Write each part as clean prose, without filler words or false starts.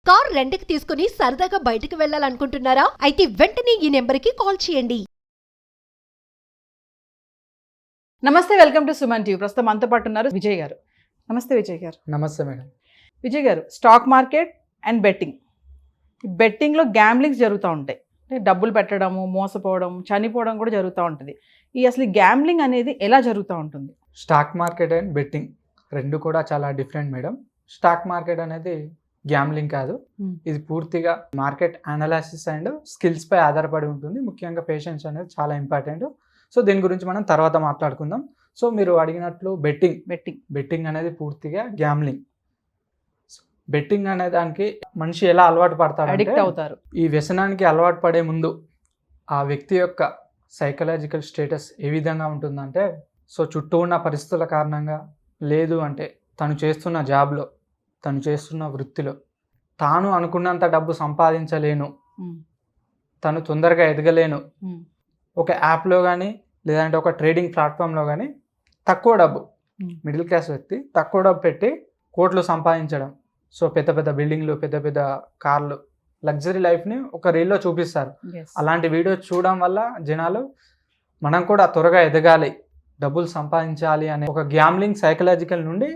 Car రెంట్‌కి తీసుకుని సరదాగా బయటకు వెళ్ళాలనుకుంటున్నారా? అయితే వెంటనే ఈ నెంబర్‌కి కాల్ చేయండి. నమస్తే, వెల్కమ్ టు సుమన్ టీవీ. ప్రస్తుతం మనతో పాటు ఉన్నారు విజయ్ గారు. నమస్తే విజయ్ గారు. నమస్తే మేడం. విజయ్ గారు, స్టాక్ మార్కెట్ అండ్ బెట్టింగ్లో గ్యాంబ్లింగ్స్ జరుగుతూ ఉంటాయి. అంటే డబ్బులు పెట్టడము, మోసపోవడం, చనిపోవడం కూడా జరుగుతూ ఉంటుంది. అసలు గ్యాంబ్లింగ్ అనేది ఎలా జరుగుతూ ఉంటుంది? స్టాక్ మార్కెట్ అండ్ బెట్టింగ్ రెండు కూడా చాలా డిఫరెంట్ మేడం. స్టాక్ మార్కెట్ అనేది గ్యాంబ్లింగ్ కాదు. ఇది పూర్తిగా మార్కెట్ అనాలిసిస్ అండ్ స్కిల్స్ పై ఆధారపడి ఉంటుంది. ముఖ్యంగా పేషెన్స్ అనేది చాలా ఇంపార్టెంట్. సో దీని గురించి మనం తర్వాత మాట్లాడుకుందాం. సో మీరు అడిగినట్లు బెట్టింగ్ అనేది పూర్తిగా గ్యాంబ్లింగ్. బెట్టింగ్ అనే దానికి మనిషి ఎలా అలవాటు పడతాడు, అడిక్ట్ అవుతారు. ఈ వ్యసనానికి అలవాటు పడే ముందు ఆ వ్యక్తి యొక్క సైకలాజికల్ స్టేటస్ ఏ విధంగా ఉంటుందంటే, సో చుట్టూ ఉన్న పరిస్థితుల కారణంగా, లేదు అంటే తను చేస్తున్న జాబ్లో, తను చేస్తున్న వృత్తిలో తాను అనుకున్నంత డబ్బు సంపాదించలేను, తను తొందరగా ఎదగలేను, ఒక యాప్లో కానీ లేదంటే ఒక ట్రేడింగ్ ప్లాట్ఫామ్లో కానీ తక్కువ డబ్బు, మిడిల్ క్లాస్ వ్యక్తి తక్కువ డబ్బు పెట్టి కోట్లు సంపాదించడం. సో పెద్ద పెద్ద బిల్డింగ్లు, పెద్ద పెద్ద కార్లు, లగ్జరీ లైఫ్ని ఒక రీల్లో చూపిస్తారు. అలాంటి వీడియోస్ చూడడం వల్ల జనాలు మనం కూడా త్వరగా ఎదగాలి, డబ్బులు సంపాదించాలి అనే ఒక గ్యాంబ్లింగ్ సైకలాజికల్ నుండి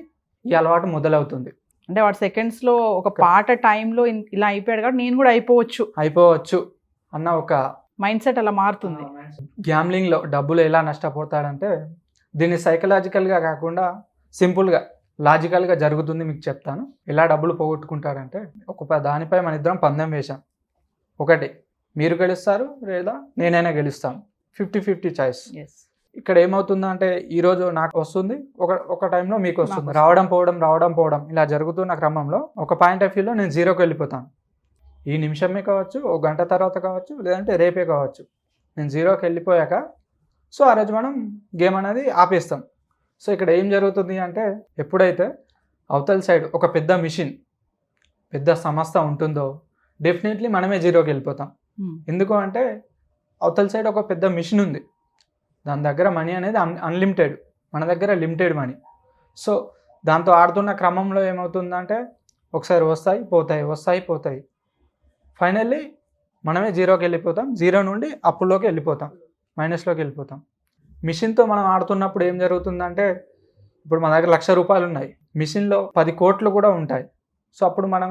ఈ అలవాటు మొదలవుతుంది. అంటే వాడు సెకండ్స్లో ఒక పాట టైంలో ఇలా అయిపోయాడు కాబట్టి నేను కూడా అయిపోవచ్చు అన్న ఒక మైండ్ సెట్ అలా మారుతుంది. గ్యాంబ్లింగ్లో డబ్బులు ఎలా నష్టపోతాడంటే, దీన్ని సైకలాజికల్గా కాకుండా సింపుల్గా లాజికల్గా జరుగుతుంది. మీకు చెప్తాను ఎలా డబ్బులు పోగొట్టుకుంటాడంటే, ఒక దానిపై మన ఇద్దరం పందెం వేశాం. ఒకటి మీరు గెలుస్తారు లేదా నేనైనా గెలుస్తాను, 50-50 చాయిస్. ఇక్కడ ఏమవుతుందంటే, ఈరోజు నాకు వస్తుంది, ఒక టైంలో మీకు వస్తుంది. రావడం పోవడం ఇలా జరుగుతున్న క్రమంలో ఒక పాయింట్ ఆఫ్ వ్యూలో నేను జీరోకి వెళ్ళిపోతాను. ఈ నిమిషమే కావచ్చు, ఒక గంట తర్వాత కావచ్చు, లేదంటే రేపే కావచ్చు. నేను జీరోకి వెళ్ళిపోయాక సో ఆ రోజు మనం గేమ్ అనేది ఆపేస్తాం. సో ఇక్కడ ఏం జరుగుతుంది అంటే, ఎప్పుడైతే అవతల సైడ్ ఒక పెద్ద మిషన్, పెద్ద సంస్థ ఉంటుందో డెఫినెట్లీ మనమే జీరోకి వెళ్ళిపోతాం. ఎందుకు అంటే అవతల సైడ్ ఒక పెద్ద మిషన్ ఉంది, దాని దగ్గర మనీ అనేది అన్లిమిటెడ్, మన దగ్గర లిమిటెడ్ మనీ. సో దాంతో ఆడుతున్న క్రమంలో ఏమవుతుందంటే, ఒకసారి వస్తాయి పోతాయి, ఫైనల్లీ మనమే జీరోకి వెళ్ళిపోతాం. జీరో నుండి అప్పుల్లోకి వెళ్ళిపోతాం, మైనస్లోకి వెళ్ళిపోతాం. మిషన్తో మనం ఆడుతున్నప్పుడు ఏం జరుగుతుందంటే, ఇప్పుడు మన దగ్గర 1,00,000 రూపాయలు ఉన్నాయి, మిషన్లో 10 కోట్లు కూడా ఉంటాయి. సో అప్పుడు మనం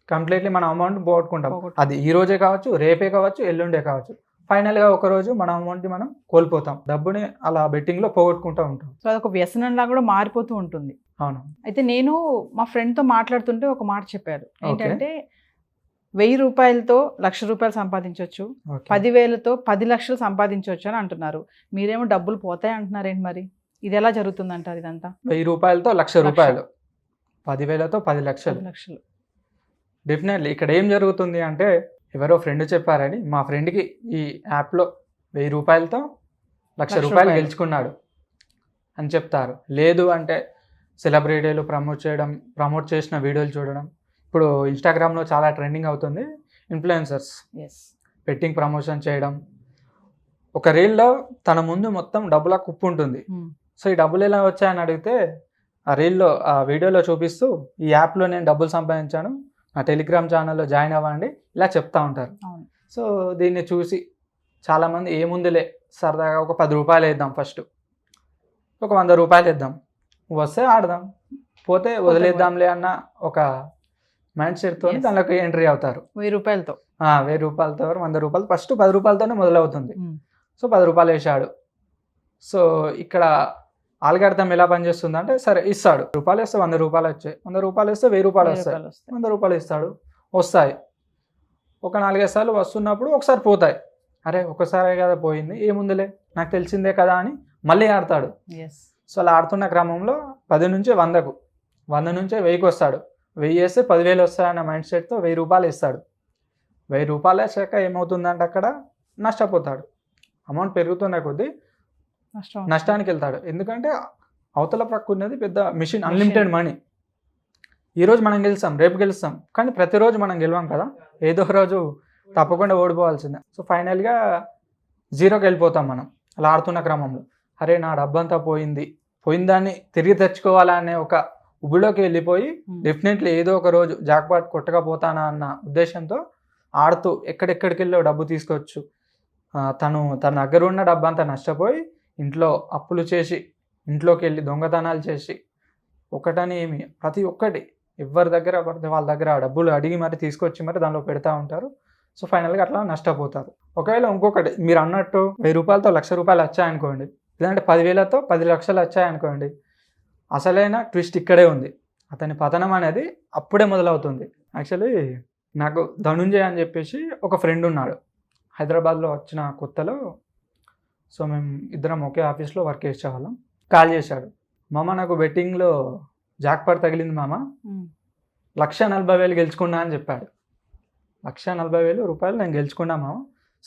కంప్లీట్లీ మన అమౌంట్ పోగొట్టుకుంటాం. అది ఈ రోజే కావచ్చు, రేపే కావచ్చు, ఎల్లుండే కావచ్చు. ఫైనల్గా ఒకరోజు మన అమౌంట్ని మనం కోల్పోతాం, డబ్బుని అలా బెట్టింగ్లో పోగొట్టుకుంటూ ఉంటాం. సో అదొక వ్యసనంలా కూడా మారిపోతూ ఉంటుంది. అవును. అయితే నేను మా ఫ్రెండ్తో మాట్లాడుతుంటే ఒక మాట చెప్పారు, ఏంటంటే 1,000 రూపాయలతో 1,00,000 రూపాయలు సంపాదించవచ్చు, 10,000తో 10 లక్షలు సంపాదించవచ్చు అని అంటున్నారు. మీరేమో డబ్బులు పోతాయి అంటున్నారేంటి? మరి ఇది ఎలా జరుగుతుంది అంటారు? ఇదంతా 1,000 రూపాయలతో 1,00,000 రూపాయలు, 10,000తో 10 లక్షలు. డెఫినెట్లీ ఇక్కడ ఏం జరుగుతుంది అంటే, ఎవరో ఫ్రెండ్ చెప్పారని మా ఫ్రెండ్కి ఈ యాప్లో 1,000 రూపాయలతో 1,00,000 రూపాయలు గెలుచుకున్నాడు అని చెప్తారు. లేదు అంటే సెలబ్రిటీలు ప్రమోట్ చేసిన వీడియోలు చూడడం. ఇప్పుడు ఇన్స్టాగ్రామ్లో చాలా ట్రెండింగ్ అవుతుంది, ఇన్ఫ్లుయెన్సర్స్ బెట్టింగ్ ప్రమోషన్ చేయడం. ఒక రీల్లో తన ముందు మొత్తం డబ్బుల కుప్పు ఉంటుంది. సో ఈ డబ్బులు ఎలా వచ్చాయని అడిగితే, ఆ రీల్లో, ఆ వీడియోలో చూపిస్తూ, ఈ యాప్లో నేను డబ్బులు సంపాదించాను, నా టెలిగ్రామ్ ఛానల్లో జాయిన్ అవ్వండి, ఇలా చెప్తా ఉంటారు. సో దీన్ని చూసి చాలామంది ఏముందిలే సరదాగా ఒక 10 రూపాయలు వేద్దాం, ఫస్ట్ ఒక 100 రూపాయలు వేద్దాం, వస్తే ఆడదాం, పోతే వదిలేద్దాంలే అన్న ఒక మైండ్ సెట్తో దానిలోకి ఎంట్రీ అవుతారు. 1,000 రూపాయలతో 1,000 రూపాయలతో 100 రూపాయలు, ఫస్ట్ 10 రూపాయలతోనే మొదలవుతుంది. సో 10 రూపాయలు వేసాడు. సో ఇక్కడ ఆల్గారిథం ఎలా పనిచేస్తుంది అంటే, సరే ఇస్తాడు, రూపాయలు వేస్తే 100 రూపాయలు వచ్చాయి, 100 రూపాయలు వేస్తే 1,000 రూపాయలు వస్తాయి, 100 రూపాయలు ఇస్తాడు, వస్తాయి. ఒక 4-5 సార్లు వస్తున్నప్పుడు ఒకసారి పోతాయి. అరే ఒకసారి కదా పోయింది, ఏముందిలే నాకు తెలిసిందే కదా అని మళ్ళీ ఆడతాడు. సో అలా ఆడుతున్న క్రమంలో 10 నుంచి 100కు, 100 నుంచి 1000కి వస్తాడు. 1000 వేస్తే 10,000 వస్తాయన్న మైండ్ సెట్తో 1,000 రూపాయలు ఇస్తాడు. 1,000 రూపాయలు వేసాక ఏమవుతుందంటే, అక్కడ నష్టపోతాడు. అమౌంట్ పెరుగుతున్న కొద్దీ నష్టానికి వెళ్తాడు. ఎందుకంటే అవతల ప్రక్క ఉన్నది పెద్ద మిషన్, అన్లిమిటెడ్ మనీ. ఈరోజు మనం గెలుస్తాం, రేపు గెలుస్తాం, కానీ ప్రతిరోజు మనం గెలవం కదా, ఏదో రోజు తప్పకుండా ఓడిపోవాల్సిందే. సో ఫైనల్గా జీరోకి వెళ్ళిపోతాం మనం అలా ఆడుతున్న క్రమంలో. అరే నా డబ్బంతా పోయిన దాన్ని తిరిగి తెచ్చుకోవాలనే ఒక ఉబిలోకి వెళ్ళిపోయి Hmm. డెఫినెట్లీ ఏదో ఒక రోజు జాక్పాట్ కొట్టకపోతానా అన్న ఉద్దేశంతో ఆడుతూ ఎక్కడెక్కడికి వెళ్ళో డబ్బు తీసుకోవచ్చు. తన దగ్గర ఉన్న డబ్బు అంతా నష్టపోయి ఇంట్లో అప్పులు చేసి ఇంట్లోకి వెళ్ళి దొంగతనాలు చేసి ఒకటని ఏమి ప్రతి ఒక్కటి ఎవరి దగ్గర పడితే వాళ్ళ దగ్గర డబ్బులు అడిగి మరి తీసుకొచ్చి మరి దానిలో పెడతా ఉంటారు. సో ఫైనల్గా అట్లా నష్టపోతారు. ఒకవేళ ఇంకొకటి మీరు అన్నట్టు 1000 రూపాయలతో 1,00,000 రూపాయలు వచ్చాయనుకోండి, లేదంటే 10,000తో 10 లక్షలు వచ్చాయనుకోండి, అసలైన ట్విస్ట్ ఇక్కడే ఉంది. అతని పతనం అనేది అప్పుడే మొదలవుతుంది. యాక్చువల్లీ నాకు ధనుంజయ్ అని చెప్పేసి ఒక ఫ్రెండ్ ఉన్నాడు హైదరాబాద్లో వచ్చిన కొత్తలో. సో మేము ఇద్దరం ఒకే ఆఫీస్లో వర్క్ చేసేవాళ్ళం. కాల్ చేశాడు, మామ నాకు బెట్టింగ్లో జాక్పాట్ తగిలింది మామ, 1,40,000 గెలుచుకున్నా అని చెప్పాడు. 1,40,000 రూపాయలు నేను గెలుచుకున్నా మామ.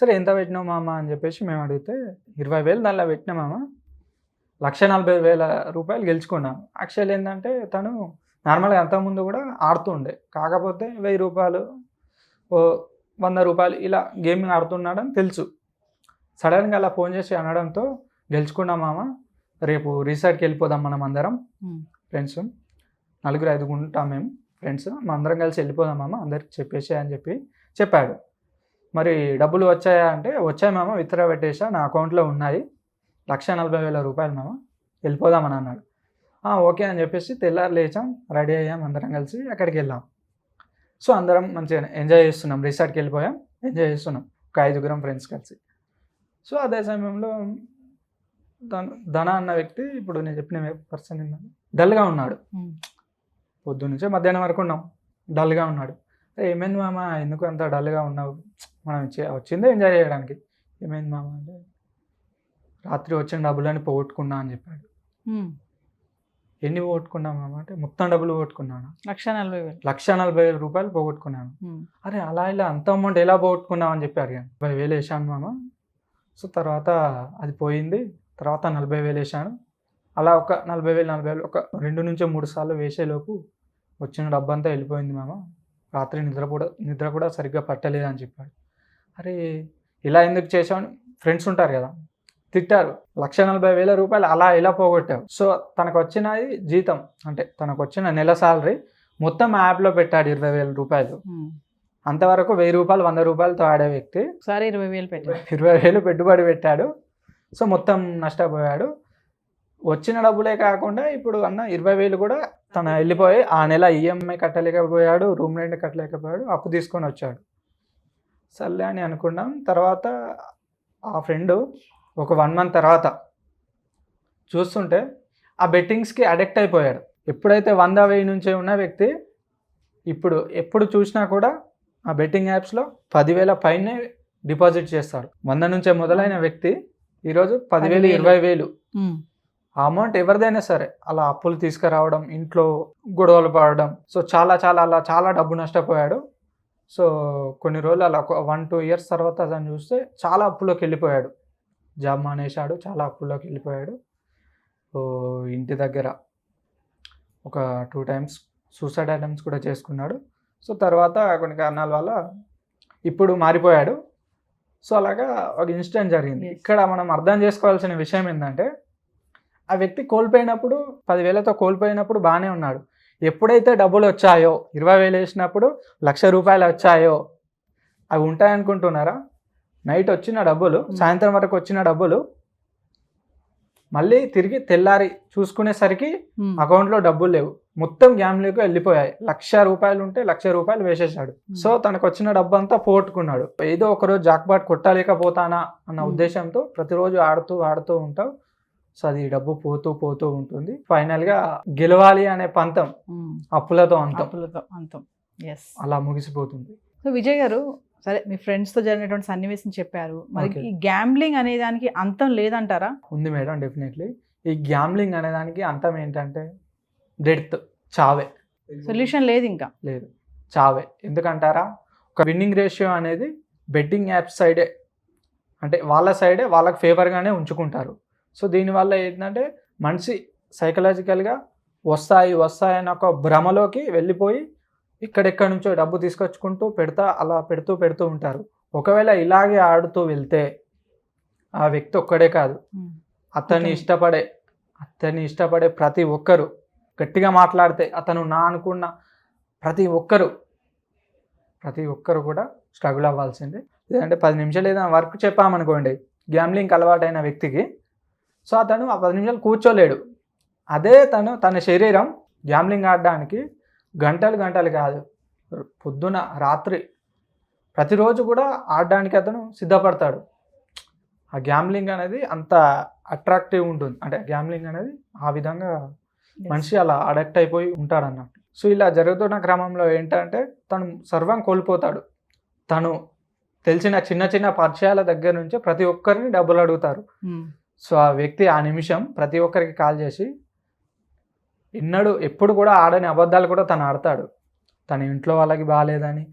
సరే ఎంత పెట్టినావు మామ అని చెప్పేసి మేము అడిగితే 20,000 దానిలో పెట్టినా మామ, 1,40,000 రూపాయలు గెలుచుకున్నాను. యాక్చువల్ ఏంటంటే తను నార్మల్గా అంతకుముందు కూడా ఆడుతుండే, కాకపోతే 1,000 రూపాయలు 100 రూపాయలు ఇలా గేమింగ్ ఆడుతున్నాడని తెలుసు. సడన్గా అలా ఫోన్ చేసి అనడంతో గెలుచుకున్నాం మామ, రేపు రిసార్ట్కి వెళ్ళిపోదాం మనం అందరం ఫ్రెండ్స్, 4-5 ఉంటాం మేము ఫ్రెండ్స్, మా అందరం కలిసి వెళ్ళిపోదాం మామ అందరికి చెప్పేసి అని చెప్పాడు. మరి డబ్బులు వచ్చాయా అంటే వచ్చాయి మామ, విత్డ్రా పెట్టేసా, నా అకౌంట్లో ఉన్నాయి 1,40,000 రూపాయలు మామ, వెళ్ళిపోదామని అన్నాడు. ఓకే అని చెప్పేసి తెల్లారు లేచాం, రెడీ అయ్యాం, అందరం కలిసి అక్కడికి వెళ్ళాం. సో అందరం మంచిగా ఎంజాయ్ చేస్తున్నాం, రిసార్ట్కి వెళ్ళిపోయాం, ఎంజాయ్ చేస్తున్నాం ఒక 5 ఫ్రెండ్స్ కలిసి. సో అదే సమయంలో ధన అన్న వ్యక్తి, ఇప్పుడు నేను చెప్పిన పర్సన్ డల్గా ఉన్నాడు. పొద్దున్న నుంచే మధ్యాహ్నం వరకు ఉన్నాం, డల్గా ఉన్నాడు. ఏమైంది మామ ఎందుకు అంత డల్గా ఉన్నావు, మనం వచ్చిందే ఎంజాయ్ చేయడానికి, ఏమైంది మామ అంటే రాత్రి వచ్చిన డబ్బులని పోగొట్టుకున్నా అని చెప్పాడు. ఎన్ని పోగొట్టుకున్నా మామ అంటే మొత్తం డబ్బులు పోగొట్టుకున్నాను, 1,40,000 రూపాయలు పోగొట్టుకున్నాను. అరే అలా ఇలా అంత అమౌంట్ ఎలా పోగొట్టుకున్నావు అని చెప్పి అడిగాను. 50,000 వేసాను మామ. సో తర్వాత అది పోయింది, తర్వాత 40,000 వేసాను. అలా ఒక 40,000 ఒక 2 నుంచి 3 సార్లు వేసేలోపు వచ్చిన డబ్బు అంతా వెళ్ళిపోయింది మామ, రాత్రి నిద్ర కూడా సరిగ్గా పట్టలేదు అని చెప్పాడు. అరే ఇలా ఎందుకు చేసావు, ఫ్రెండ్స్ ఉంటారు కదా తిట్టారు, 1,40,000 రూపాయలు అలా ఇలా పోగొట్టావు. సో తనకు వచ్చినది జీతం, అంటే తనకు వచ్చిన నెల సాలరీ మొత్తం యాప్లో పెట్టాడు 20,000 రూపాయలు. అంతవరకు 1,000 రూపాయలు 100 రూపాయలతో ఆడే వ్యక్తి 20,000 పెట్టుబడి పెట్టాడు. సో మొత్తం నష్టపోయాడు. వచ్చిన డబ్బులే కాకుండా ఇప్పుడు అన్న 20,000 కూడా తన వెళ్ళిపోయి ఆ నెల ఈఎంఐ కట్టలేకపోయాడు, రూమ్ రెంట్ కట్టలేకపోయాడు, అప్పు తీసుకొని వచ్చాడు. సర్లే అని అనుకున్నాం. తర్వాత ఆ ఫ్రెండ్ ఒక 1 మంత్ తర్వాత చూస్తుంటే ఆ బెట్టింగ్స్కి అడిక్ట్ అయిపోయాడు. ఎప్పుడైతే 100,000 నుంచే ఉన్న వ్యక్తి ఇప్పుడు ఎప్పుడు చూసినా కూడా ఆ బెట్టింగ్ యాప్స్లో 10,000 పైనే డిపాజిట్ చేస్తాడు. 100 నుంచే మొదలైన వ్యక్తి ఈరోజు 10,000 20,000 ఆ అమౌంట్ ఎవరిదైనా సరే అలా అప్పులు తీసుకురావడం, ఇంట్లో గొడవలు పడడం, సో చాలా డబ్బు నష్టపోయాడు. సో కొన్ని రోజులు అలా 1-2 ఇయర్స్ తర్వాత అతను చూస్తే చాలా అప్పులోకి వెళ్ళిపోయాడు. జాబ్ మానేశాడు, చాలా అప్పుల్లోకి వెళ్ళిపోయాడు. సో ఇంటి దగ్గర ఒక 2 టైమ్స్ సూసైడ్ అటెంప్ట్స్ కూడా చేసుకున్నాడు. సో తర్వాత కొన్ని కారణాల వల్ల ఇప్పుడు మారిపోయాడు. సో అలాగా ఒక ఇన్సిడెంట్ జరిగింది. ఇక్కడ మనం అర్థం చేసుకోవాల్సిన విషయం ఏంటంటే ఆ వ్యక్తి కోల్పోయినప్పుడు 10,000తో కోల్పోయినప్పుడు బాగానే ఉన్నాడు. ఎప్పుడైతే డబ్బులు వచ్చాయో 20,000 వేసినప్పుడు 1,00,000 రూపాయలు వచ్చాయో అవి ఉంటాయనుకుంటున్నారా? నైట్ వచ్చిన డబ్బులు, సాయంత్రం వరకు వచ్చిన డబ్బులు మళ్ళీ తిరిగి తెల్లారి చూసుకునేసరికి అకౌంట్లో డబ్బులు లేవు, మొత్తం గ్యామ్లోకి వెళ్ళిపోయాయి. 1,00,000 రూపాయలు ఉంటే 1,00,000 రూపాయలు వేసేసాడు. సో తనకు వచ్చిన డబ్బు అంతా పోగొట్టుకున్నాడు. ఏదో ఒకరోజు జాక్పాట్ కొట్టలేకపోతానా అన్న ఉద్దేశంతో ప్రతిరోజు ఆడుతూ ఉంటావు. సో అది డబ్బు పోతూ ఉంటుంది. ఫైనల్ గా గెలవాలి అనే పంతం అప్పులతో అంతం అలా ముగిసిపోతుంది. సో విజయ్ గారు, సరే మీ ఫ్రెండ్స్ తో జరిగినటువంటి సన్నివేశం చెప్పారు, మరి ఈ గ్యాంబ్లింగ్ అనే దానికి అంతం లేదంటారా? ఉంది మేడం, డెఫినెట్లీ. ఈ గ్యాంబ్లింగ్ అనే దానికి అంతం ఏంటంటే డెత్, చావే. సొల్యూషన్ లేదు, ఇంకా లేదు, చావే. ఎందుకంటారా? ఒక విన్నింగ్ రేషియో అనేది బెట్టింగ్ యాప్స్ సైడే, అంటే వాళ్ళ సైడే వాళ్ళకి ఫేవర్గానే ఉంచుకుంటారు. సో దీనివల్ల ఏంటంటే మనిషి సైకలాజికల్గా వస్తాయి అన్న ఒక భ్రమలోకి వెళ్ళిపోయి ఇక్కడెక్కడి నుంచో డబ్బు తీసుకొచ్చుకుంటూ అలా పెడుతూ ఉంటారు. ఒకవేళ ఇలాగే ఆడుతూ వెళ్తే ఆ వ్యక్తి ఒక్కడే కాదు, అతన్ని ఇష్టపడే ప్రతి ఒక్కరు గట్టిగా మాట్లాడితే అతను నా అనుకున్న ప్రతి ఒక్కరు కూడా స్ట్రగుల్ అవ్వాల్సిందే. లేదంటే 10 నిమిషాలు ఏదైనా వర్క్ చెప్పామనుకోండి గ్యాంబ్లింగ్కి అలవాటైన వ్యక్తికి, సో అతను ఆ 10 నిమిషాలు కూర్చోలేడు. అదే తన శరీరం గ్యాంబ్లింగ్ ఆడడానికి గంటలు కాదు, పొద్దున రాత్రి ప్రతిరోజు కూడా ఆడడానికి అతను సిద్ధపడతాడు. ఆ గ్యాంబ్లింగ్ అనేది అంత అట్రాక్టివ్ ఉంటుంది, అంటే గ్యాంబ్లింగ్ అనేది ఆ విధంగా మనిషి అలా అడక్ట్ అయిపోయి ఉంటాడు అన్నట్టు. సో ఇలా జరుగుతున్న క్రమంలో ఏంటంటే తను సర్వం కోల్పోతాడు. తను తెలిసిన చిన్న పరిచయాల దగ్గర నుంచి ప్రతి ఒక్కరిని డబ్బులు అడుగుతారు. సో ఆ వ్యక్తి ఆ నిమిషం ప్రతి ఒక్కరికి కాల్ చేసి ఎప్పుడు కూడా ఆడని అబద్ధాలు కూడా తను ఆడతాడు. తన ఇంట్లో వాళ్ళకి బాగాలేదని,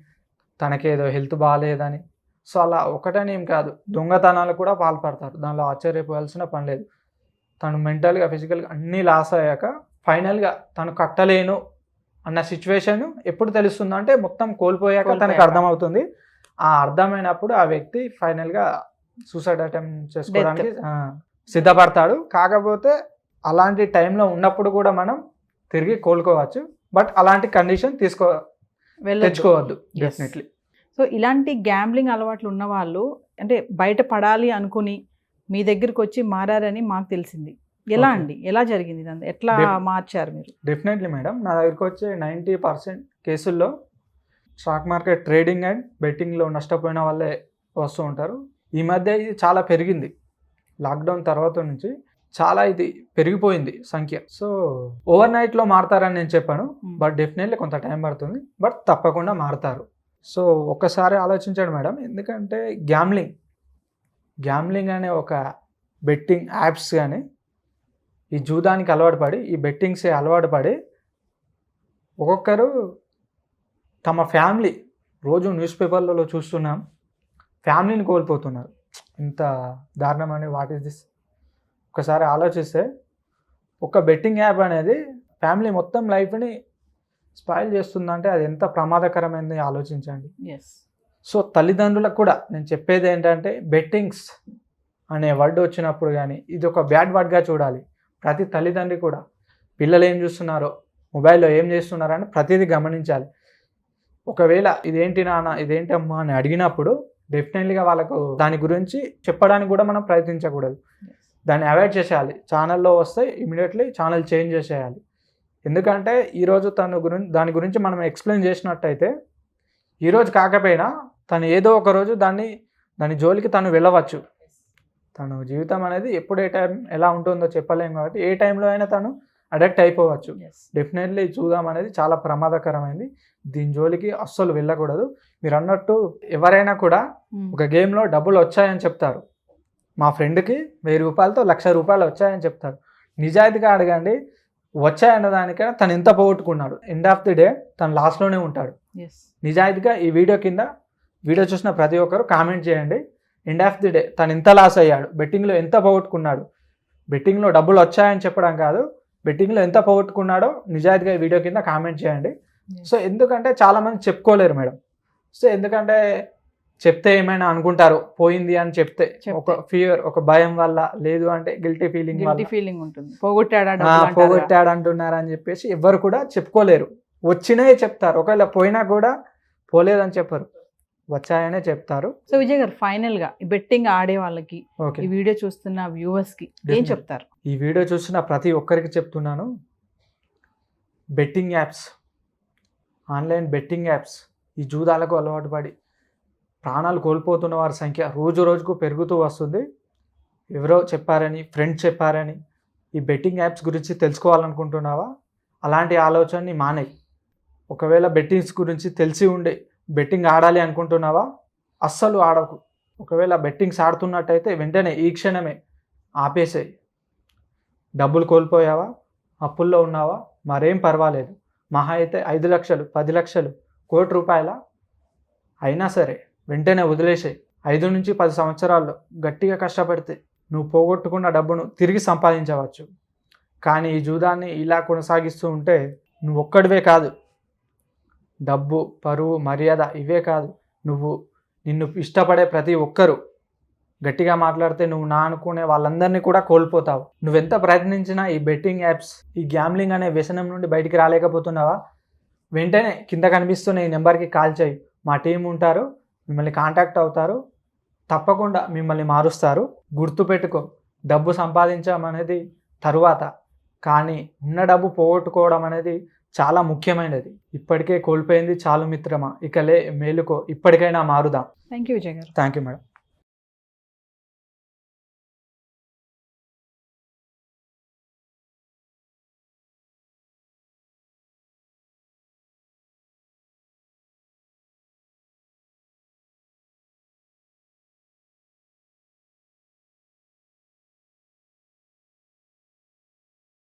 తనకేదో హెల్త్ బాగాలేదని. సో అలా ఒకటని ఏం కాదు, దొంగతనాలు కూడా పాల్పడతారు. దానిలో ఆశ్చర్యపోవాల్సిన పని లేదు. తను మెంటల్గా ఫిజికల్గా అన్నీ లాస్ అయ్యాక ఫైనల్గా తను కట్టలేను అన్న సిచ్యువేషన్ ఎప్పుడు తెలుస్తుందంటే మొత్తం కోల్పోయాక తనకు అర్థమవుతుంది. ఆ అర్థమైనప్పుడు ఆ వ్యక్తి ఫైనల్గా సూసైడ్ అటెంప్ట్ చేసుకోవడానికి సిద్ధపడతాడు. కాకపోతే అలాంటి టైంలో ఉన్నప్పుడు కూడా మనం తిరిగి కోలుకోవచ్చు, బట్ అలాంటి కండిషన్ తెచ్చుకోవద్దు డెఫినెట్లీ. సో ఇలాంటి గ్యాంబ్లింగ్ అలవాట్లు ఉన్న వాళ్ళు అంటే బయట పడాలి అనుకుని మీ దగ్గరికి వచ్చి మారారని మాకు తెలిసింది. ఎలా అండి, ఎలా జరిగింది, ఎట్లా మార్చారు మీరు? డెఫినెట్లీ మేడం, నా దగ్గరికి వచ్చే 90% కేసుల్లో స్టాక్ మార్కెట్ ట్రేడింగ్ అండ్ బెట్టింగ్లో నష్టపోయిన వాళ్ళే వస్తూ ఉంటారు. ఈ మధ్య ఇది చాలా పెరిగింది, లాక్డౌన్ తర్వాత నుంచి చాలా ఇది పెరిగిపోయింది సంఖ్య. సో ఓవర్ నైట్లో మారతారని నేను చెప్పాను, బట్ డెఫినెట్లీ కొంత టైం పడుతుంది, బట్ తప్పకుండా మారతారు. సో ఒక్కసారి ఆలోచించాడు మేడం, ఎందుకంటే గ్యాంబ్లింగ్ అనే ఒక బెట్టింగ్ యాప్స్ కానీ ఈ జూదానికి అలవాటు పడి, ఈ బెట్టింగ్సే అలవాటు పడి ఒక్కొక్కరు తమ ఫ్యామిలీ, రోజు న్యూస్ పేపర్లలో చూస్తున్నాం, ఫ్యామిలీని కోల్పోతున్నారు. ఇంత దారుణం అని వాట్ ఈస్ దిస్? ఒకసారి ఆలోచిస్తే ఒక బెట్టింగ్ యాప్ అనేది ఫ్యామిలీ మొత్తం లైఫ్ని స్పాయిల్ చేస్తుందంటే అది ఎంత ప్రమాదకరమైంది ఆలోచించండి. సో తల్లిదండ్రులకు కూడా నేను చెప్పేది ఏంటంటే, బెట్టింగ్స్ అనే వర్డ్ వచ్చినప్పుడు కానీ ఇది ఒక బ్యాడ్ వర్డ్గా చూడాలి. ప్రతి తల్లిదండ్రి కూడా పిల్లలు ఏం చూస్తున్నారో, మొబైల్లో ఏం చేస్తున్నారో అని ప్రతిదీ గమనించాలి. ఒకవేళ ఇదేంటి నాన్న, ఇదేంటి అమ్మా అని అడిగినప్పుడు డెఫినెట్లీగా వాళ్ళకు దాని గురించి చెప్పడానికి కూడా మనం ప్రయత్నించకూడదు, దాన్ని అవాయిడ్ చేసేయాలి. ఛానల్లో వస్తే ఇమీడియట్లీ ఛానల్ చేంజ్ చేసేయాలి. ఎందుకంటే ఈరోజు దాని గురించి మనం ఎక్స్ప్లెయిన్ చేసినట్టయితే ఈరోజు కాకపోయినా తను ఏదో ఒక రోజు దాని జోలికి తను వెళ్ళవచ్చు. తను జీవితం అనేది ఎప్పుడు ఏ టైం ఎలా ఉంటుందో చెప్పలేము, కాబట్టి ఏ టైంలో అయినా తను అడక్ట్ అయిపోవచ్చు. డెఫినెట్లీ చూద్దాం అనేది చాలా ప్రమాదకరమైంది, దీని జోలికి అస్సలు వెళ్ళకూడదు. మీరు అన్నట్టు ఎవరైనా కూడా ఒక గేమ్లో డబ్బులు వచ్చాయని చెప్తారు. మా ఫ్రెండ్కి 1000 రూపాయలతో 1,00,000 రూపాయలు వచ్చాయని చెప్తారు. నిజాయితీగా అడగండి, వచ్చాయన్న దానికైనా తను ఎంత పోగొట్టుకున్నాడు, ఎండ్ ఆఫ్ ది డే తను లాస్ట్లోనే ఉంటాడు. నిజాయితీగా ఈ వీడియో చూసిన ప్రతి ఒక్కరు కామెంట్ చేయండి, ఎండ్ ఆఫ్ ది డే తను ఎంత లాస్ అయ్యాడు, బెట్టింగ్లో ఎంత పోగొట్టుకున్నాడు. బెట్టింగ్లో డబ్బులు వచ్చాయని చెప్పడం కాదు, బెట్టింగ్లో ఎంత పోగొట్టుకున్నాడో నిజాయితీగా ఈ వీడియో కింద కామెంట్ చేయండి. సో ఎందుకంటే చాలామంది చెప్పుకోలేరు మేడం. సో ఎందుకంటే చెప్తే ఏమైనా అనుకుంటారు, పోయింది అని చెప్తే ఒక ఫియర్, ఒక భయం వల్ల, లేదు అంటే గిల్టీ ఫీలింగ్ ఉంటుంది, పోగొట్టాడు అంటున్నారు అని చెప్పేసి ఎవ్వరు కూడా చెప్పుకోలేరు. వచ్చినాయే చెప్తారు, ఒకవేళ పోయినా కూడా పోలేదని చెప్పరు, వచ్చాయనే చెప్తారు. సో విజయ్ గారు, ఫైనల్ గా బెట్టింగ్ ఆడే వాళ్ళకి, ఈ వీడియో చూస్తున్న వ్యూవర్స్ కి ఏం చెప్తారు? ఈ వీడియో చూస్తున్న ప్రతి ఒక్కరికి చెప్తున్నాను, betting apps, online betting apps, ఈ జూదాలకు అలవాటు పడి ప్రాణాలు కోల్పోతున్న వారి సంఖ్య రోజు రోజుకు పెరుగుతూ వస్తుంది. ఎవరో చెప్పారని, ఫ్రెండ్స్ చెప్పారని ఈ బెట్టింగ్ యాప్స్ గురించి తెలుసుకోవాలనుకుంటున్నావా? అలాంటి ఆలోచనని మానేయి. ఒకవేళ బెట్టింగ్స్ గురించి తెలిసి ఉండే బెట్టింగ్ ఆడాలి అనుకుంటున్నావా? అస్సలు ఆడకు. ఒకవేళ బెట్టింగ్స్ ఆడుతున్నట్టయితే వెంటనే ఈ క్షణమే ఆపేసేయి. డబ్బులు కోల్పోయావా, అప్పుల్లో ఉన్నావా, మరేం పర్వాలేదు. మహా అయితే 5 లక్షలు, 10 లక్షలు, ₹1,00,00,000 అయినా సరే వెంటనే వదిలేసాయి. 5 నుంచి 10 సంవత్సరాల్లో గట్టిగా కష్టపడితే నువ్వు పోగొట్టుకున్న డబ్బును తిరిగి సంపాదించవచ్చు. కానీ ఈ జూదాన్ని ఇలా కొనసాగిస్తూ ఉంటే నువ్వు ఒక్కడివే కాదు, డబ్బు, పరువు, మర్యాద ఇవే కాదు, నిన్ను ఇష్టపడే ప్రతి ఒక్కరు గట్టిగా మాట్లాడితే నువ్వు నా అనుకునే వాళ్ళందరినీ కూడా కోల్పోతావు. నువ్వెంత ప్రయత్నించినా ఈ బెట్టింగ్ యాప్స్, ఈ గ్యామ్లింగ్ అనే వ్యసనం నుండి బయటికి రాలేకపోతున్నావా? వెంటనే కింద కనిపిస్తున్న ఈ నెంబర్కి కాల్ చేయి. మా టీం ఉంటారు, మిమ్మల్ని కాంటాక్ట్ అవుతారు, తప్పకుండా మిమ్మల్ని మారుస్తారు. గుర్తుపెట్టుకో, డబ్బు సంపాదించడం తరువాత, కానీ ఉన్న డబ్బు పోగొట్టుకోవడం అనేది చాలా ముఖ్యమైనది. ఇప్పటికే కోల్పోయింది చాలు మిత్రమా, ఇక మేలుకో, ఇప్పటికైనా మారుదాం. థ్యాంక్ యూ విజయ్ గారు. Thank you madam.